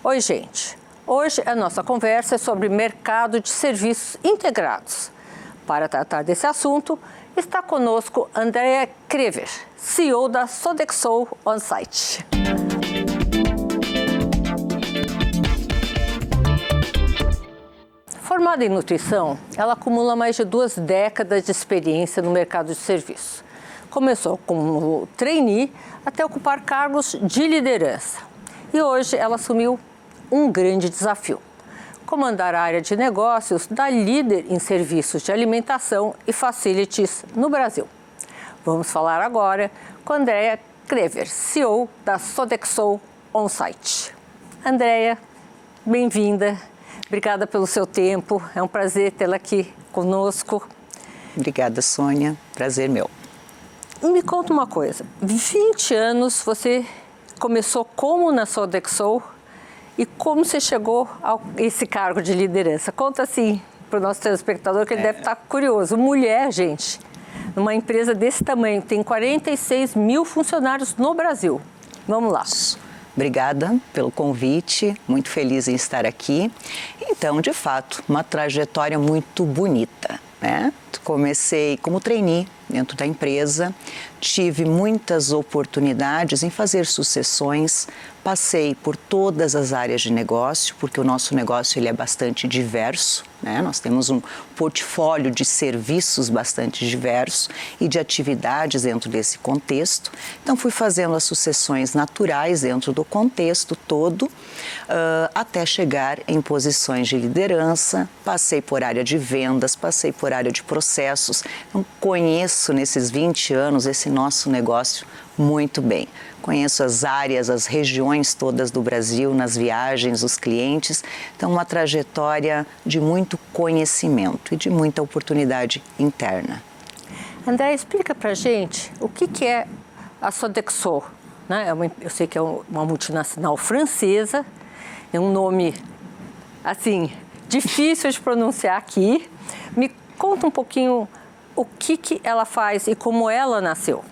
Oi, gente. Hoje a nossa conversa é sobre mercado de serviços integrados. Para tratar desse assunto, está conosco Andrea Krever, CEO da Sodexo On-Site. Formada em nutrição, ela acumula mais de 2 décadas de experiência no mercado de serviços. Começou como trainee até ocupar cargos de liderança. E hoje ela assumiu um grande desafio: comandar a área de negócios da líder em serviços de alimentação e facilities no Brasil. Vamos falar agora com Andrea Krever, CEO da Sodexo On-Site. Andrea, bem-vinda. Obrigada pelo seu tempo. É um prazer tê-la aqui conosco. Obrigada, Sônia. Prazer meu. Me conta uma coisa. 20 anos você começou como na Sodexo e como você chegou a esse cargo de liderança? Conta assim para o nosso telespectador, que ele deve estar curioso. Mulher, gente, numa empresa desse tamanho, tem 46 mil funcionários no Brasil. Vamos lá. Obrigada pelo convite, muito feliz em estar aqui. Então, de fato, uma trajetória muito bonita, né? Comecei como trainee dentro da empresa, tive muitas oportunidades em fazer sucessões, passei por todas as áreas de negócio, porque o nosso negócio ele é bastante diverso, né? Nós temos um portfólio de serviços bastante diverso e de atividades dentro desse contexto. Então, fui fazendo as sucessões naturais dentro do contexto todo, até chegar em posições de liderança, passei por área de vendas, passei por área de processos. Então, conheço nesses 20 anos esse nosso negócio muito bem. Conheço as áreas, as regiões todas do Brasil, nas viagens, os clientes. Então, uma trajetória de muito conhecimento e de muita oportunidade interna. André, explica pra gente o que é a Sodexo, né? Eu sei que é uma multinacional francesa, é um nome, assim, difícil de pronunciar aqui. Me conta um pouquinho o que ela faz e como ela nasceu.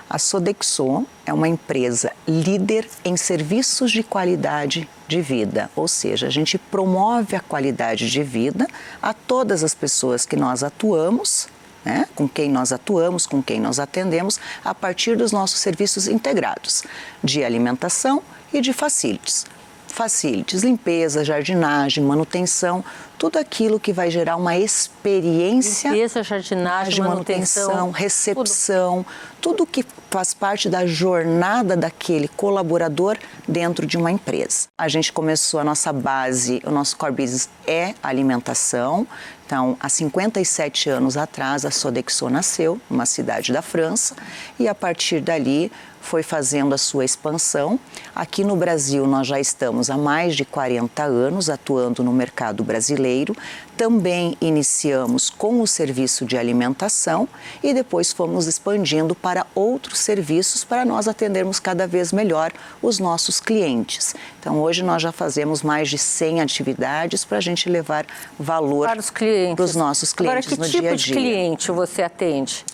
A Sodexo é uma empresa líder em serviços de qualidade de vida, ou seja, a gente promove a qualidade de vida a todas as pessoas que nós atuamos, né? Com quem nós atuamos, com quem nós atendemos, a partir dos nossos serviços integrados de alimentação e de facilities. Facilities, limpeza, jardinagem, manutenção, tudo aquilo que vai gerar uma experiência. Limpeza, jardinagem, manutenção, recepção, tudo que faz parte da jornada daquele colaborador dentro de uma empresa. A gente começou a nossa base, o nosso core business é alimentação. Então, há 57 anos atrás, a Sodexo nasceu numa cidade da França e a partir dali foi fazendo a sua expansão. Aqui no Brasil nós já estamos há mais de 40 anos atuando no mercado brasileiro. Também iniciamos com o serviço de alimentação e depois fomos expandindo para outros serviços para nós atendermos cada vez melhor os nossos clientes. Então hoje nós já fazemos mais de 100 atividades para a gente levar valor para os nossos clientes no dia a dia. Agora, que tipo de cliente você atende?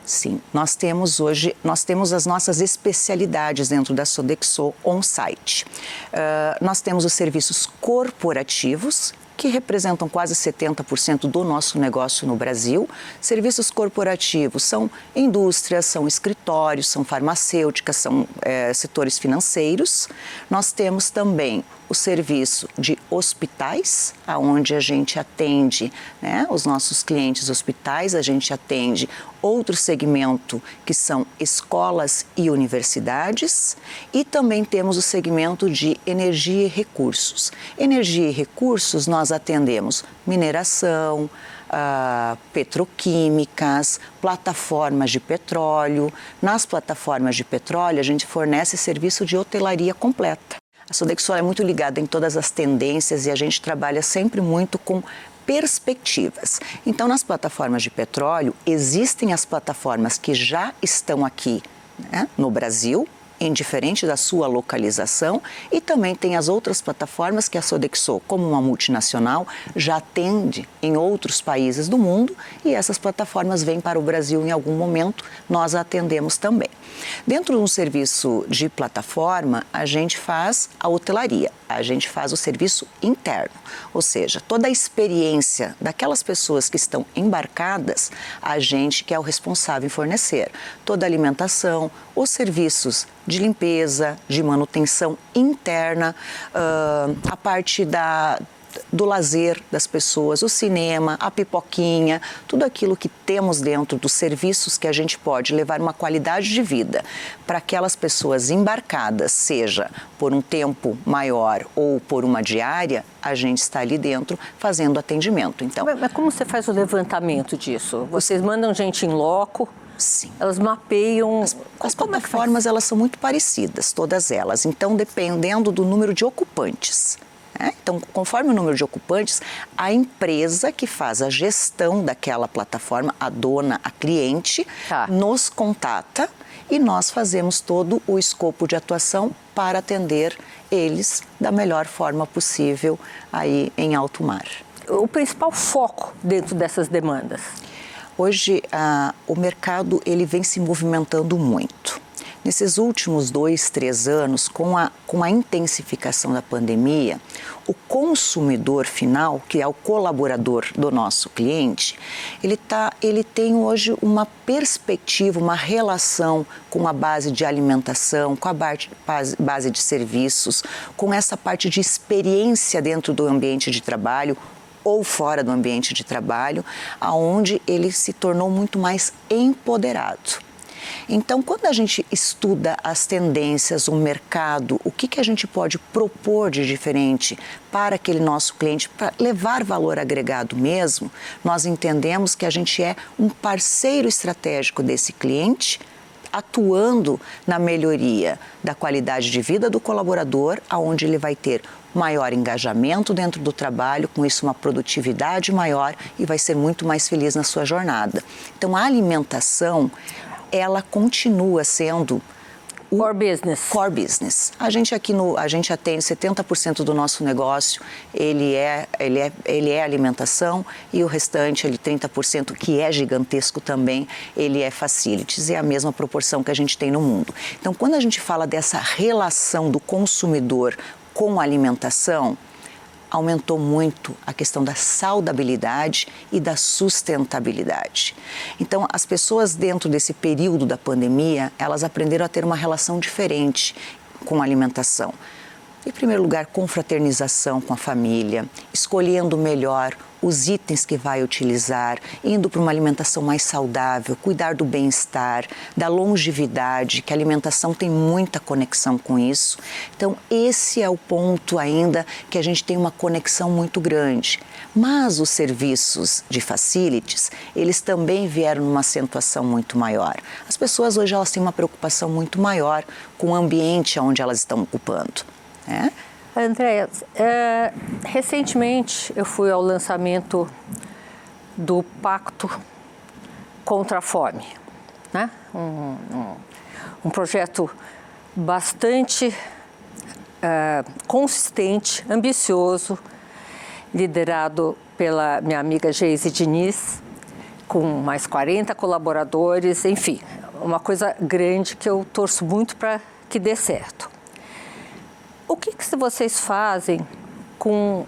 Sim, nós temos as nossas especialidades dentro da Sodexo On-Site. Nós temos os serviços corporativos, que representam quase 70% do nosso negócio no Brasil. Serviços corporativos são indústrias, são escritórios, são farmacêuticas, são setores financeiros. Nós temos também o serviço de hospitais, onde a gente atende, né, os nossos clientes hospitais, a gente atende outro segmento que são escolas e universidades e também temos o segmento de energia e recursos. Energia e recursos nós atendemos mineração, petroquímicas, plataformas de petróleo. Nas plataformas de petróleo a gente fornece serviço de hotelaria completa. A Sodexo é muito ligada em todas as tendências e a gente trabalha sempre muito com perspectivas. Então, nas plataformas de petróleo, existem as plataformas que já estão aqui, né, no Brasil, indiferente da sua localização, e também tem as outras plataformas que a Sodexo, como uma multinacional, já atende em outros países do mundo, e essas plataformas vêm para o Brasil em algum momento, nós a atendemos também. Dentro de um serviço de plataforma, a gente faz a hotelaria, a gente faz o serviço interno, ou seja, toda a experiência daquelas pessoas que estão embarcadas, a gente que é o responsável em fornecer. Toda a alimentação, os serviços de limpeza, de manutenção interna, a parte do lazer das pessoas, o cinema, a pipoquinha, tudo aquilo que temos dentro dos serviços que a gente pode levar uma qualidade de vida para aquelas pessoas embarcadas, seja por um tempo maior ou por uma diária, a gente está ali dentro fazendo atendimento. Então, mas como você faz o levantamento disso? Vocês mandam gente em loco? Sim. Elas mapeiam... As plataformas, elas são muito parecidas, todas elas. Então, dependendo do número de ocupantes. Então, conforme o número de ocupantes, a empresa que faz a gestão daquela plataforma, a dona, a cliente, nos contata e nós fazemos todo o escopo de atuação para atender eles da melhor forma possível aí em alto mar. O principal foco dentro dessas demandas? Hoje, o mercado ele vem se movimentando muito. Nesses últimos 2, 3 anos, com a intensificação da pandemia, o consumidor final, que é o colaborador do nosso cliente, ele tem hoje uma perspectiva, uma relação com a base de alimentação, com a base de serviços, com essa parte de experiência dentro do ambiente de trabalho ou fora do ambiente de trabalho, aonde ele se tornou muito mais empoderado. Então, quando a gente estuda as tendências, o mercado, o que a gente pode propor de diferente para aquele nosso cliente, para levar valor agregado mesmo, nós entendemos que a gente é um parceiro estratégico desse cliente, atuando na melhoria da qualidade de vida do colaborador, aonde ele vai ter maior engajamento dentro do trabalho, com isso uma produtividade maior e vai ser muito mais feliz na sua jornada. Então, a alimentação, ela continua sendo o core business. A gente aqui a gente atende 70% do nosso negócio, ele é alimentação, e o restante, 30%, que é gigantesco também, ele é facilities, é a mesma proporção que a gente tem no mundo. Então, quando a gente fala dessa relação do consumidor com a alimentação, aumentou muito a questão da saudabilidade e da sustentabilidade. Então, as pessoas dentro desse período da pandemia, elas aprenderam a ter uma relação diferente com a alimentação. Em primeiro lugar, confraternização com a família, escolhendo melhor os itens que vai utilizar, indo para uma alimentação mais saudável, cuidar do bem-estar, da longevidade, que a alimentação tem muita conexão com isso. Então, esse é o ponto ainda que a gente tem uma conexão muito grande. Mas os serviços de facilities, eles também vieram numa acentuação muito maior. As pessoas hoje elas têm uma preocupação muito maior com o ambiente onde elas estão ocupando. Andréia, recentemente eu fui ao lançamento do Pacto contra a Fome, né? Um projeto bastante consistente, ambicioso, liderado pela minha amiga Geise Diniz, com mais 40 colaboradores, enfim, uma coisa grande que eu torço muito para que dê certo. O que vocês fazem com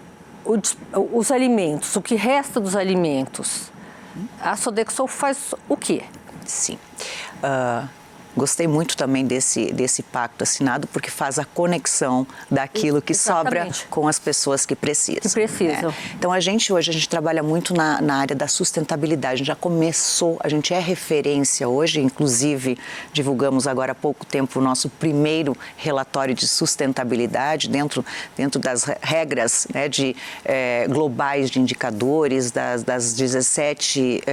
os alimentos, o que resta dos alimentos? A Sodexo faz o quê? Sim. Gostei muito também desse pacto assinado, porque faz a conexão daquilo que sobra com as pessoas que precisam. Né? Então, hoje a gente trabalha muito na área da sustentabilidade. A gente já começou, a gente é referência hoje, inclusive divulgamos agora há pouco tempo o nosso primeiro relatório de sustentabilidade dentro das regras, né, globais de indicadores, das 17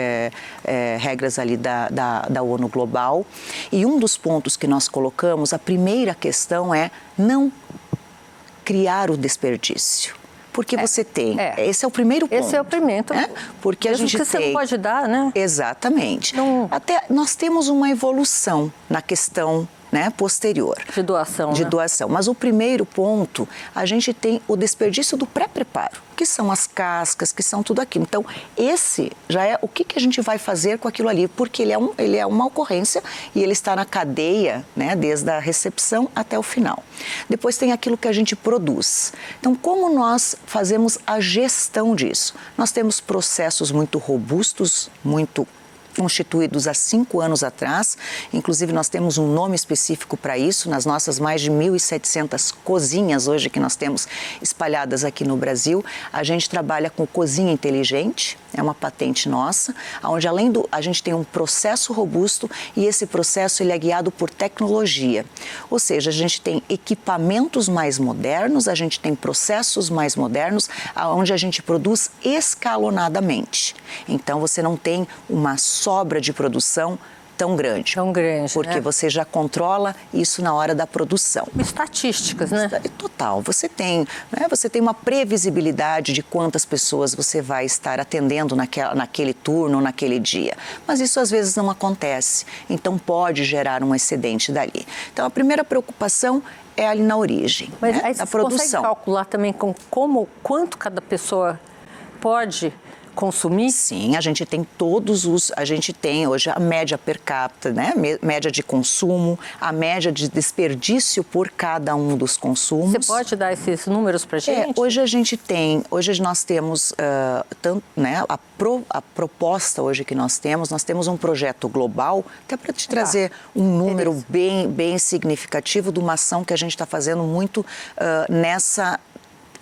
regras ali da ONU Global. E um dos pontos que nós colocamos, a primeira questão é não criar o desperdício. Porque você tem, esse é o primeiro ponto. Esse é o primeiro. Né? Porque mesmo a gente que você não pode dar, né? Exatamente. Não... Até nós temos uma evolução na questão né, posterior. De doação, De né? doação. Mas o primeiro ponto, a gente tem o desperdício do pré-preparo, que são as cascas, que são tudo aquilo. Então, esse já é o que a gente vai fazer com aquilo ali, porque ele é uma ocorrência e ele está na cadeia, né, desde a recepção até o final. Depois tem aquilo que a gente produz. Então, como nós fazemos a gestão disso? Nós temos processos muito robustos, muito constituídos há 5 anos atrás, inclusive nós temos um nome específico para isso, nas nossas mais de 1.700 cozinhas hoje que nós temos espalhadas aqui no Brasil. A gente trabalha com cozinha inteligente, é uma patente nossa, onde a gente tem um processo robusto e esse processo ele é guiado por tecnologia, ou seja, a gente tem equipamentos mais modernos, a gente tem processos mais modernos, onde a gente produz escalonadamente. Então você não tem uma sobra de produção tão grande. Tão grande, porque né? você já controla isso na hora da produção. Estatísticas, né? Total. Você tem uma previsibilidade de quantas pessoas você vai estar atendendo naquele turno, naquele dia. Mas isso às vezes não acontece. Então pode gerar um excedente dali. Então a primeira preocupação é ali na origem, Mas né, aí da você produção. consegue calcular também quanto cada pessoa pode consumir? Sim, a gente tem hoje a média per capita, né? Média de consumo, a média de desperdício por cada um dos consumos. Você pode dar esses números para a gente? Hoje nós temos, né, a proposta hoje que nós temos um projeto global, até para te trazer um número bem significativo de uma ação que a gente está fazendo muito nessa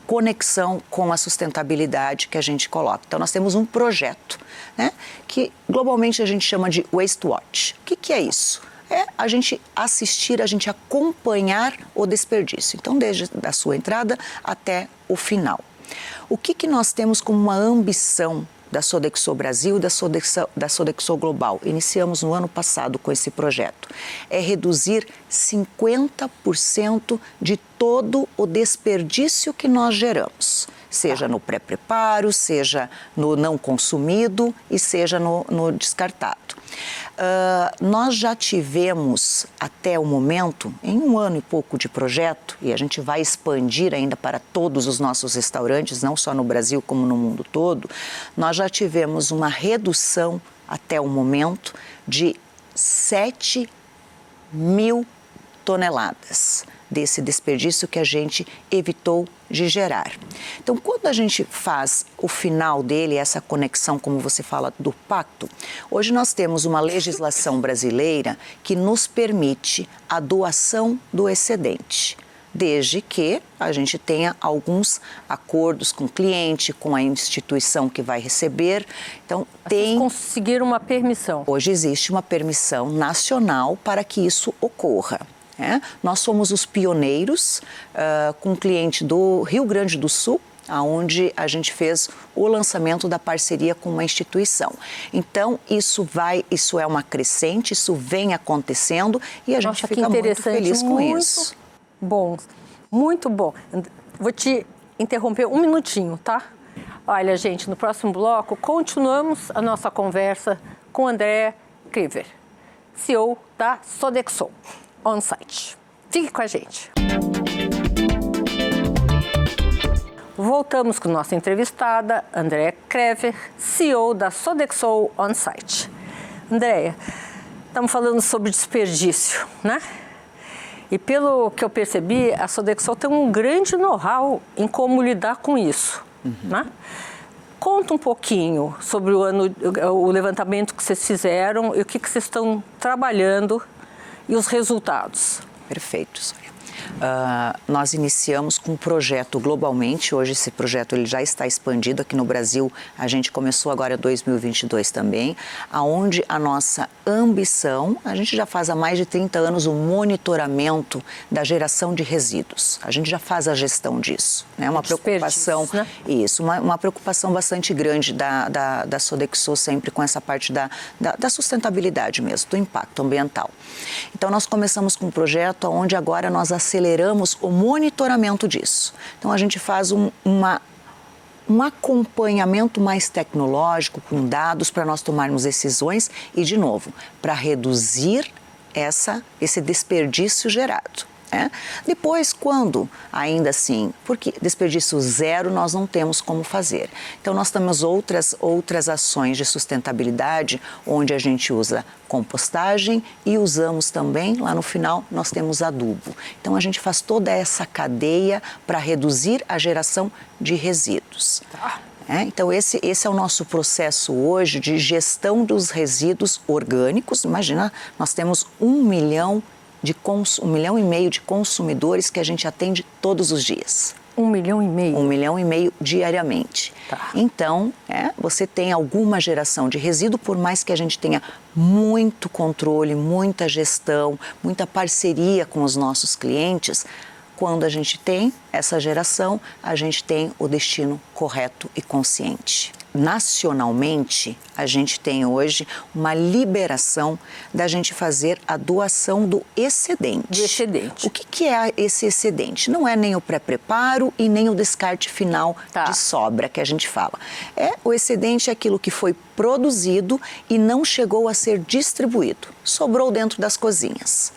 conexão com a sustentabilidade que a gente coloca. Então, nós temos um projeto, né, que globalmente a gente chama de Waste Watch. O que é isso? É a gente assistir, a gente acompanhar o desperdício. Então, desde a sua entrada até o final. O que nós temos como uma ambição da Sodexo Brasil e da Sodexo Global? Iniciamos no ano passado com esse projeto. É reduzir 50% de todo o desperdício que nós geramos. Seja no pré-preparo, seja no não consumido e seja no descartado. Nós já tivemos até o momento, em 1 ano e pouco de projeto, e a gente vai expandir ainda para todos os nossos restaurantes, não só no Brasil como no mundo todo, nós já tivemos uma redução até o momento de 7.000 toneladas desse desperdício que a gente evitou de gerar. Então, quando a gente faz o final dele, essa conexão, como você fala, do pacto, hoje nós temos uma legislação brasileira que nos permite a doação do excedente, desde que a gente tenha alguns acordos com o cliente, com a instituição que vai receber. Então, Vocês conseguiram uma permissão? Hoje existe uma permissão nacional para que isso ocorra. Nós somos os pioneiros com um cliente do Rio Grande do Sul, onde a gente fez o lançamento da parceria com uma instituição. Então, isso é uma crescente, isso vem acontecendo e a gente fica muito feliz com isso. Bom, muito bom. Vou te interromper um minutinho, tá? Olha, gente, no próximo bloco, continuamos a nossa conversa com André Krever, CEO da Sodexo On-Site. Fique com a gente. Voltamos com nossa entrevistada, Andréa Krever, CEO da Sodexo On-Site. Andréa, estamos falando sobre desperdício, né? E pelo que eu percebi, a Sodexo tem um grande know-how em como lidar com isso, né? Conta um pouquinho sobre o levantamento que vocês fizeram e o que vocês estão trabalhando e os resultados. Perfeito, Sônia. Nós iniciamos com um projeto globalmente, hoje esse projeto ele já está expandido aqui no Brasil, a gente começou agora em 2022 também, aonde a nossa ambição, a gente já faz há mais de 30 anos o monitoramento da geração de resíduos, a gente já faz a gestão disso, né? Uma preocupação, né? Isso, uma preocupação bastante grande da Sodexo sempre com essa parte da sustentabilidade mesmo, do impacto ambiental. Então nós começamos com um projeto onde agora nós aceleramos o monitoramento disso. Então, a gente faz um acompanhamento mais tecnológico, com dados, para nós tomarmos decisões e, de novo, para reduzir esse desperdício gerado. Depois, quando, ainda assim, porque desperdício zero nós não temos como fazer. Então, nós temos outras ações de sustentabilidade, onde a gente usa compostagem e usamos também, lá no final, nós temos adubo. Então, a gente faz toda essa cadeia para reduzir a geração de resíduos. Então, esse é o nosso processo hoje de gestão dos resíduos orgânicos. Imagina, nós temos 1 milhão e meio de consumidores que a gente atende todos os dias. 1 milhão e meio? 1 milhão e meio diariamente. Então, você tem alguma geração de resíduo, por mais que a gente tenha muito controle, muita gestão, muita parceria com os nossos clientes. Quando a gente tem essa geração, a gente tem o destino correto e consciente. Nacionalmente, a gente tem hoje uma liberação da gente fazer a doação do excedente. Do excedente. O que é esse excedente? Não é nem o pré-preparo e nem o descarte final de sobra que a gente fala. O excedente é aquilo que foi produzido e não chegou a ser distribuído. Sobrou dentro das cozinhas.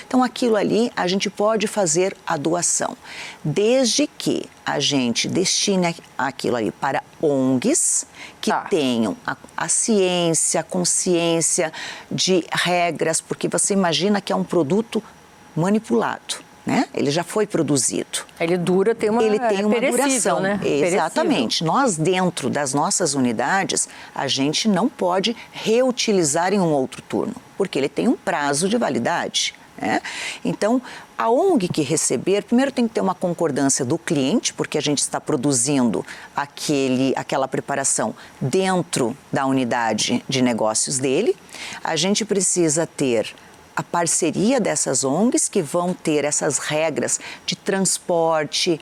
Então, aquilo ali, a gente pode fazer a doação, desde que a gente destine aquilo ali para ONGs que tenham a ciência, a consciência de regras, porque você imagina que é um produto manipulado. Ele já foi produzido. Ele dura, tem uma duração. Né? Exatamente. Nós, dentro das nossas unidades, a gente não pode reutilizar em um outro turno, porque ele tem um prazo de validade. Então, a ONG que receber, primeiro tem que ter uma concordância do cliente, porque a gente está produzindo aquela preparação dentro da unidade de negócios dele. A gente precisa ter a parceria dessas ONGs que vão ter essas regras de transporte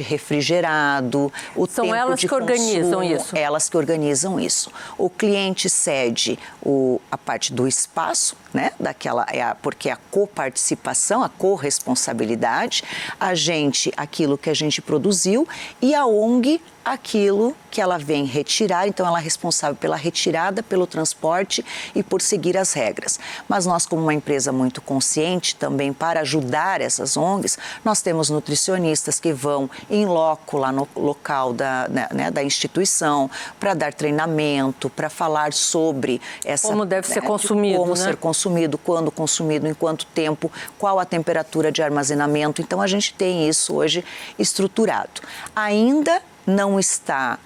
refrigerado, o tempo de consumo. São elas que organizam isso? Elas que organizam isso. O cliente cede a parte do espaço, porque a coparticipação, a corresponsabilidade, a gente, aquilo que a gente produziu e a ONG, aquilo que ela vem retirar, então ela é responsável pela retirada, pelo transporte e por seguir as regras. Mas nós, como uma empresa muito consciente, também para ajudar essas ONGs, nós temos nutricionistas que vão em loco lá no local da instituição para dar treinamento, para falar sobre como deve ser consumido, como ser consumido, quando consumido, em quanto tempo, qual a temperatura de armazenamento. Então a gente tem isso hoje estruturado. Ainda não está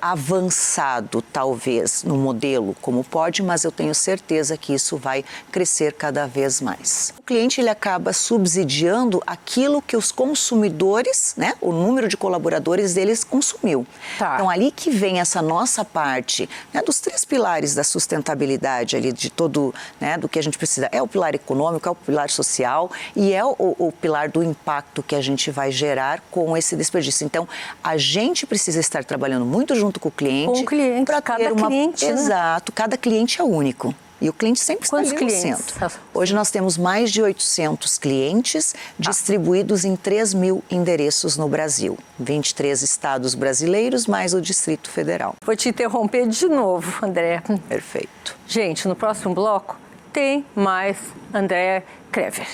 avançado, talvez, no modelo como pode, mas eu tenho certeza que isso vai crescer cada vez mais. O cliente, ele acaba subsidiando aquilo que os consumidores, o número de colaboradores deles consumiu. Então, ali que vem essa nossa parte, dos 3 pilares da sustentabilidade, ali, de todo, do que a gente precisa. É o pilar econômico, é o pilar social e é o pilar do impacto que a gente vai gerar com esse desperdício. Então, a gente precisa estar trabalhando muito junto com o cliente. Com o cliente, cada cliente. Exato, cada cliente é único. E o cliente sempre está ali no centro. Hoje nós temos mais de 800 clientes distribuídos em 3.000 endereços no Brasil. 23 estados brasileiros, mais o Distrito Federal. Vou te interromper de novo, André. Perfeito. Gente, no próximo bloco tem mais André Krever,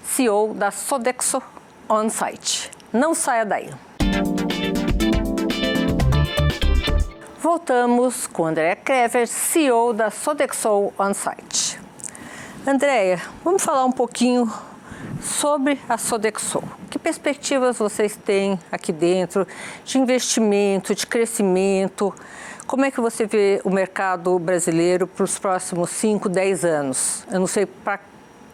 CEO da Sodexo On-Site. Não saia daí. Voltamos com Andréa Krever, CEO da Sodexo On-Site. Andréa, vamos falar um pouquinho sobre a Sodexo. Que perspectivas vocês têm aqui dentro de investimento, de crescimento? Como é que você vê o mercado brasileiro para os próximos 5, 10 anos? Eu não sei para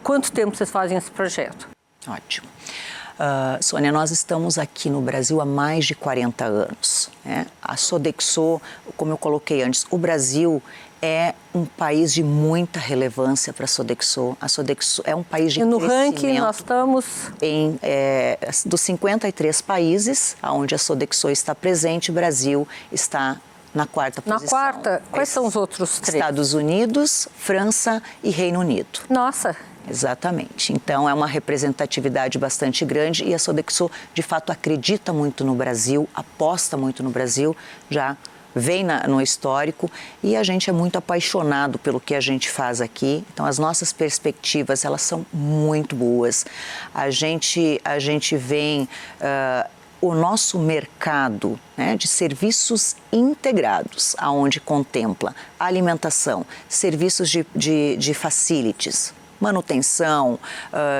quanto tempo vocês fazem esse projeto. Ótimo. Sônia, nós estamos aqui no Brasil há mais de 40 anos. A Sodexo, como eu coloquei antes, o Brasil é um país de muita relevância para a Sodexo. A Sodexo é um país de crescimento. E no ranking nós estamos? Dos 53 países onde a Sodexo está presente, o Brasil está na 4ª posição. Na 4ª? Quais são os outros 3? Estados Unidos, França e Reino Unido. Nossa! Exatamente. Então, é uma representatividade bastante grande e a Sodexo, de fato, acredita muito no Brasil, aposta muito no Brasil já vem no histórico e a gente é muito apaixonado pelo que a gente faz aqui. Então, as nossas perspectivas, elas são muito boas. A gente vem... o nosso mercado, né, de serviços integrados, aonde contempla alimentação, serviços de facilities, manutenção,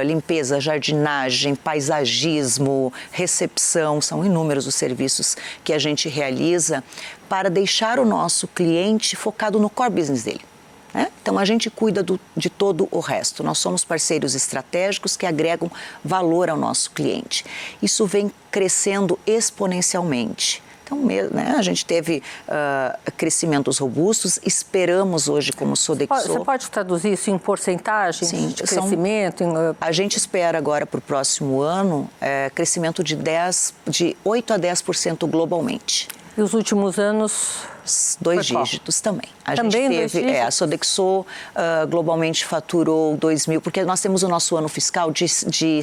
limpeza, jardinagem, paisagismo, recepção, são inúmeros os serviços que a gente realiza para deixar o nosso cliente focado no core business dele. Então, a gente cuida de todo o resto. Nós somos parceiros estratégicos que agregam valor ao nosso cliente. Isso vem crescendo exponencialmente. Então, né, a gente teve crescimentos robustos, esperamos hoje como Sodexo... Você pode traduzir isso em porcentagem de crescimento? A gente espera agora para o próximo ano crescimento de 8 a 10% globalmente. E os últimos anos? 2 dígitos também. A também gente teve, a Sodexo globalmente faturou 2 mil, porque nós temos o nosso ano fiscal de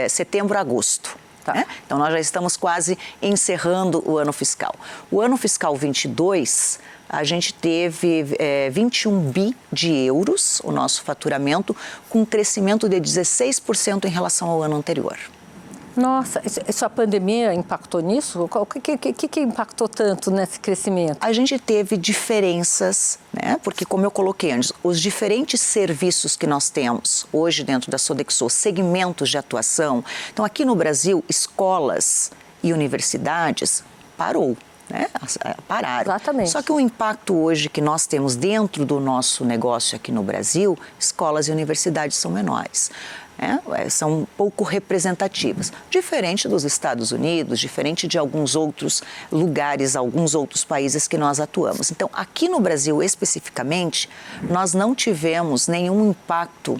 setembro a agosto. Tá. Né? Então, nós já estamos quase encerrando o ano fiscal. O ano fiscal 22, a gente teve 21 bi de euros, o nosso faturamento, com um crescimento de 16% em relação ao ano anterior. Nossa, a pandemia impactou nisso? O que impactou tanto nesse crescimento? A gente teve diferenças, né? Porque, como eu coloquei antes, os diferentes serviços que nós temos hoje dentro da Sodexo, segmentos de atuação. Então, aqui no Brasil, escolas e universidades pararam. Exatamente. Só que o impacto hoje que nós temos dentro do nosso negócio aqui no Brasil, escolas e universidades são menores. São pouco representativas, diferente dos Estados Unidos, diferente de alguns outros lugares, alguns outros países que nós atuamos. Então, aqui no Brasil especificamente, nós não tivemos nenhum impacto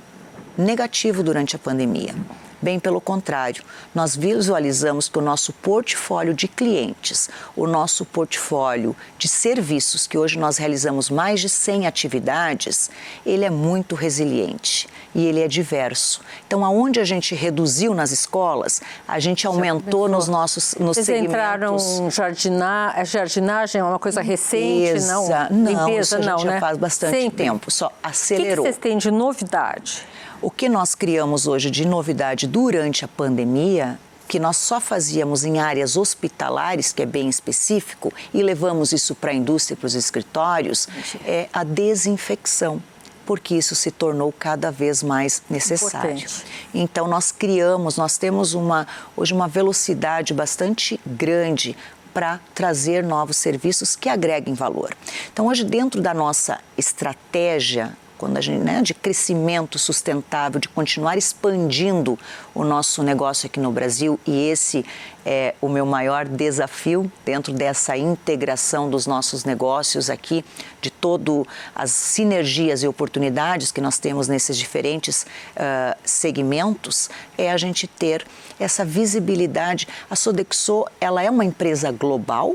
negativo durante a pandemia. Bem pelo contrário, nós visualizamos que o nosso portfólio de clientes, o nosso portfólio de serviços, que hoje nós realizamos mais de 100 atividades, ele é muito resiliente e ele é diverso. Então, aonde a gente reduziu nas escolas, a gente aumentou nos segmentos. Vocês entraram em jardinagem, é uma coisa recente? Não, limpeza, isso a gente né? já faz bastante tempo, só acelerou. O que vocês têm de novidade? O que nós criamos hoje de novidade durante a pandemia, que nós só fazíamos em áreas hospitalares, que é bem específico, e levamos isso para a indústria, para os escritórios, é a desinfecção, porque isso se tornou cada vez mais necessário. Importante. Então, nós temos hoje uma velocidade bastante grande para trazer novos serviços que agreguem valor. Então, hoje, dentro da nossa estratégia, quando a gente, de crescimento sustentável, de continuar expandindo o nosso negócio aqui no Brasil, e esse é o meu maior desafio dentro dessa integração dos nossos negócios aqui, de todas as sinergias e oportunidades que nós temos nesses diferentes segmentos, é a gente ter essa visibilidade. A Sodexo, ela é uma empresa global,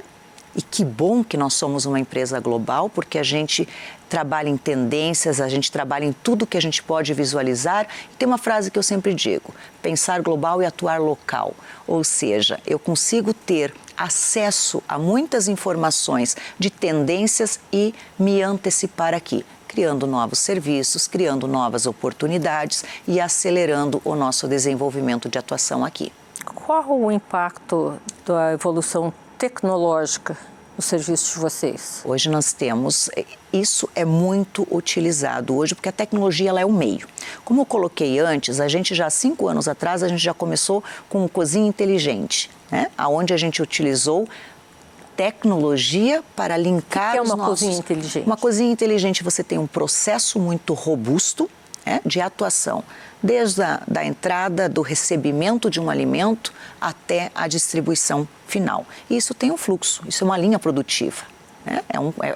e que bom que nós somos uma empresa global, porque a gente trabalha em tendências, a gente trabalha em tudo que a gente pode visualizar. E tem uma frase que eu sempre digo: pensar global e atuar local. Ou seja, eu consigo ter acesso a muitas informações de tendências e me antecipar aqui, criando novos serviços, criando novas oportunidades e acelerando o nosso desenvolvimento de atuação aqui. Qual o impacto da evolução tecnológica no serviço de vocês? Hoje nós temos, isso é muito utilizado hoje, porque a tecnologia ela é o meio. Como eu coloquei antes, a gente já há 5 anos atrás, a gente já começou com cozinha inteligente, onde a gente utilizou tecnologia para linkar os nossos... O que é uma cozinha inteligente? Uma cozinha inteligente, você tem um processo muito robusto, de atuação, desde a entrada, do recebimento de um alimento até a distribuição final. E isso tem um fluxo, isso é uma linha produtiva.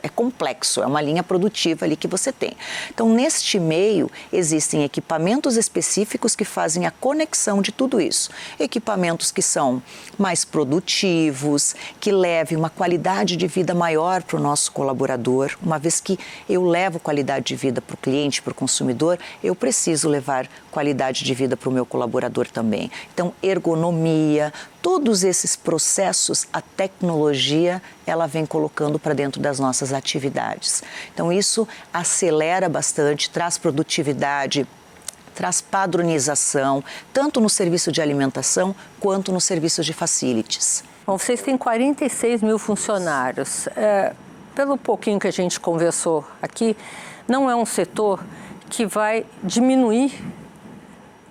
É complexo, é uma linha produtiva ali que você tem. Então, neste meio, existem equipamentos específicos que fazem a conexão de tudo isso. Equipamentos que são mais produtivos, que levem uma qualidade de vida maior para o nosso colaborador. Uma vez que eu levo qualidade de vida para o cliente, para o consumidor, eu preciso levar qualidade de vida para o meu colaborador também. Então, ergonomia, todos esses processos, a tecnologia, ela vem colocando para dentro das nossas atividades. Então, isso acelera bastante, traz produtividade, traz padronização, tanto no serviço de alimentação quanto no serviço de facilities. Bom, vocês têm 46 mil funcionários. Pelo pouquinho que a gente conversou aqui, não é um setor que vai diminuir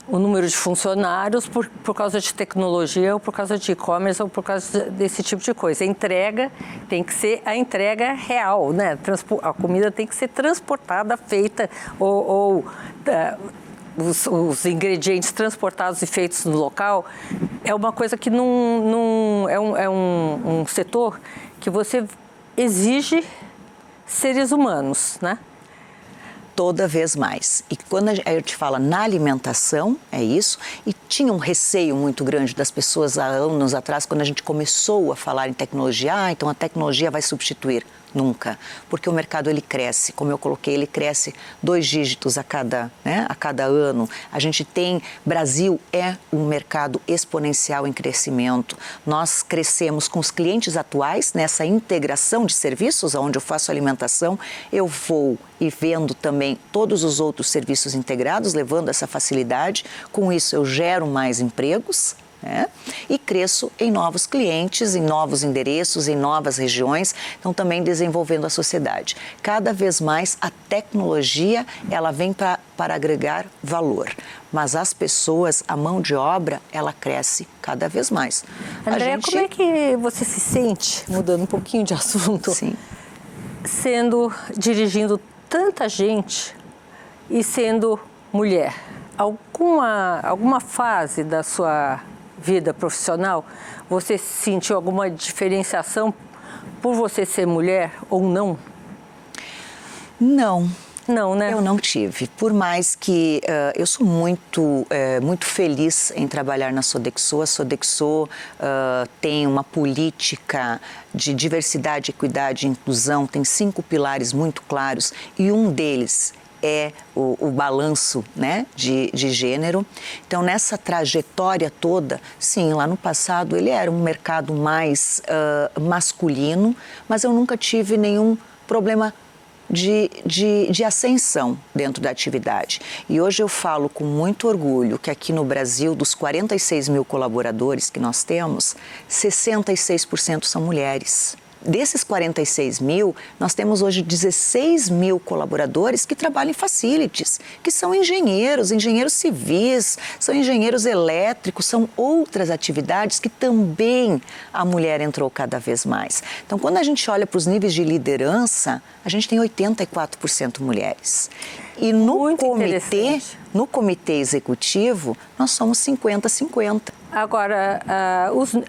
o número de funcionários por causa de tecnologia ou por causa de e-commerce ou por causa desse tipo de coisa. A entrega tem que ser a entrega real, né? A comida tem que ser transportada, feita os ingredientes transportados e feitos no local. É uma coisa que não é um setor que você exige seres humanos, né? Toda vez mais. E quando a gente fala na alimentação, é isso, e tinha um receio muito grande das pessoas há anos atrás, quando a gente começou a falar em tecnologia, então a tecnologia vai substituir. Nunca, porque o mercado ele cresce, como eu coloquei, ele cresce 2 dígitos a cada ano. A gente tem, Brasil é um mercado exponencial em crescimento. Nós crescemos com os clientes atuais nessa integração de serviços, onde eu faço alimentação, eu vou e vendo também todos os outros serviços integrados, levando essa facilidade. Com isso eu gero mais empregos. E cresço em novos clientes, em novos endereços, em novas regiões, então também desenvolvendo a sociedade. Cada vez mais a tecnologia ela vem para agregar valor, mas as pessoas, a mão de obra, ela cresce cada vez mais. Andréa, como é que você se sente, mudando um pouquinho de assunto, Sim. dirigindo tanta gente e sendo mulher? Alguma fase da sua vida profissional, você sentiu alguma diferenciação por você ser mulher ou não? Não. Não, né? Eu não tive. Por mais que eu sou muito feliz em trabalhar na Sodexo. A Sodexo tem uma política de diversidade, equidade e inclusão, tem 5 pilares muito claros e um deles é o balanço, né, de gênero. Então, nessa trajetória toda, sim, lá no passado ele era um mercado mais masculino, mas eu nunca tive nenhum problema de ascensão dentro da atividade. E hoje eu falo com muito orgulho que aqui no Brasil, dos 46 mil colaboradores que nós temos, 66% são mulheres. Desses 46 mil, nós temos hoje 16 mil colaboradores que trabalham em facilities, que são engenheiros civis, são engenheiros elétricos, são outras atividades que também a mulher entrou cada vez mais. Então, quando a gente olha para os níveis de liderança, a gente tem 84% mulheres. E no comitê executivo, nós somos 50-50. Agora,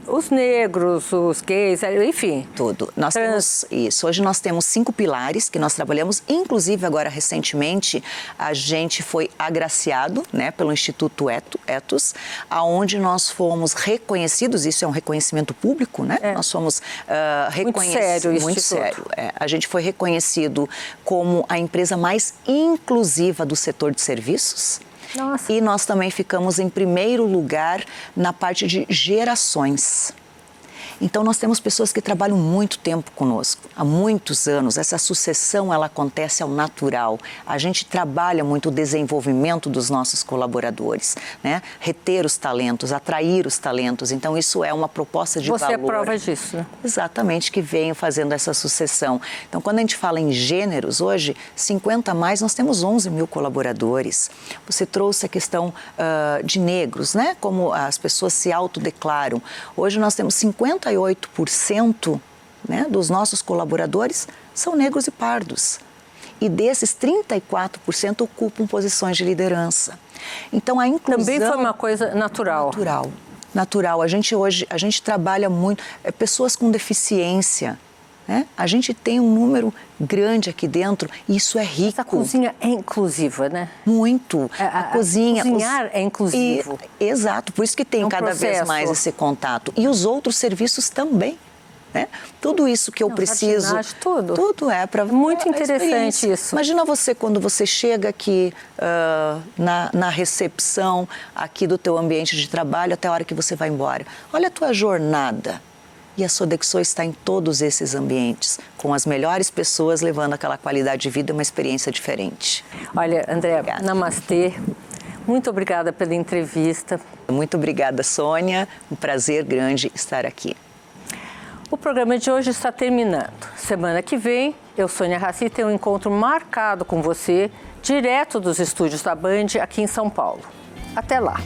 os negros, os gays, enfim. Tudo. Nós temos isso. Hoje nós temos 5 pilares que nós trabalhamos. Inclusive, agora, recentemente, a gente foi agraciado, né, pelo Instituto Etos, aonde nós fomos reconhecidos, isso é um reconhecimento público, né? Nós fomos reconhecidos. Muito sério. A gente foi reconhecido como a empresa mais inclusiva do setor de serviços. Nossa. E nós também ficamos em primeiro lugar na parte de gerações. Então, nós temos pessoas que trabalham muito tempo conosco, há muitos anos. Essa sucessão, ela acontece ao natural. A gente trabalha muito o desenvolvimento dos nossos colaboradores, né? Reter os talentos, atrair os talentos. Então, isso é uma proposta de valor. Você é prova disso, né? Exatamente, que venho fazendo essa sucessão. Então, quando a gente fala em gêneros, hoje, 50 a mais, nós temos 11 mil colaboradores. Você trouxe a questão de negros, né? Como as pessoas se autodeclaram. Hoje, nós temos 58%, né, dos nossos colaboradores são negros e pardos. E desses, 34% ocupam posições de liderança. Então, a inclusão... Também foi uma coisa natural. Natural. A gente trabalha muito... pessoas com deficiência, né? A gente tem um número grande aqui dentro e isso é rico. A cozinha é inclusiva, né? Muito. A cozinha... Cozinhar é inclusivo. Exato, por isso que tem cada vez mais esse contato. E os outros serviços também. né? Tudo isso que eu preciso. Jardinagem, tudo. Tudo é para. Muito interessante isso. Imagina você quando você chega aqui na recepção aqui do teu ambiente de trabalho até a hora que você vai embora. Olha a tua jornada. E a Sodexo está em todos esses ambientes, com as melhores pessoas, levando aquela qualidade de vida, uma experiência diferente. Olha, André, Obrigada. namastê. Muito obrigada pela entrevista. Muito obrigada, Sônia. Um prazer grande estar aqui. O programa de hoje está terminando. Semana que vem, eu, Sônia Raci, tenho um encontro marcado com você, direto dos estúdios da Band, aqui em São Paulo. Até lá!